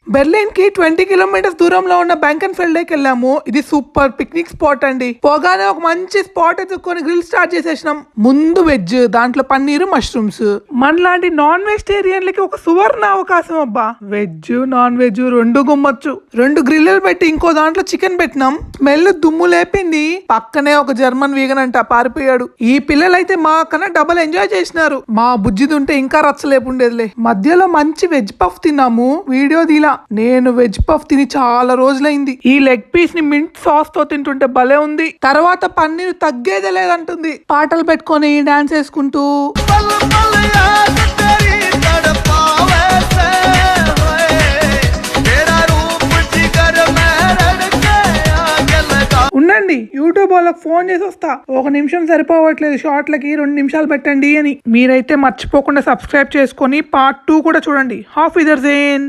Berlin కి 20 kilometres దూరంలో ఉన్న బ్యాంకెన్ఫెల్డ్ కి వెళ్ళాము. ఇది సూపర్ పిక్నిక్ స్పాట్ అండి. పోగానే ఒక మంచి స్పాట్ ఎత్తుకొని గ్రిల్ స్టార్ట్ చేసేసినాం. ముందు వెజ్, దాంట్లో పన్నీరు, మష్రూమ్స్. మనలాంటి నాన్ వెజిటేరియన్లకి ఒక సువర్ణ అవకాశం అబ్బా. వెజ్ నాన్ వెజ్ రెండు గుమ్మచ్చు. 2 గ్రిల్లు పెట్టి ఇంకో దాంట్లో చికెన్ పెట్టినాం. స్మెల్ దుమ్ము లేపింది. పక్కనే ఒక జర్మన్ వీగన్ అంట పారిపోయాడు. ఈ పిల్లలైతే మా కన్నా డబల్ ఎంజాయ్ చేసినారు. మా బుజ్జిది ఉంటే ఇంకా రచ్చలేపుండేదిలే. మధ్యలో మంచి వెజ్ పఫ్ తిన్నాము. వీడియో దీలా. నేను వెజ్ పఫ్ తిని చాలా రోజులైంది. ఈ లెగ్ పీస్ ని మింట్ సాస్ తో తింటుంటే భలే ఉంది. తర్వాత పన్నీరు తగ్గేదే లేదంటుంది. పాటలు పెట్టుకొని డాన్స్ వేసుకుంటూ ఉండండి, యూట్యూబ్ వాళ్ళకి ఫోన్ చేసి వస్తా. 1 నిమిషం సరిపోవట్లేదు షార్ట్లకి, 2 నిమిషాలు పెట్టండి అని. మీరైతే మర్చిపోకుండా సబ్స్క్రైబ్ చేసుకొని పార్ట్ 2 కూడా చూడండి. హాఫ్ ఇదర్ జేన్.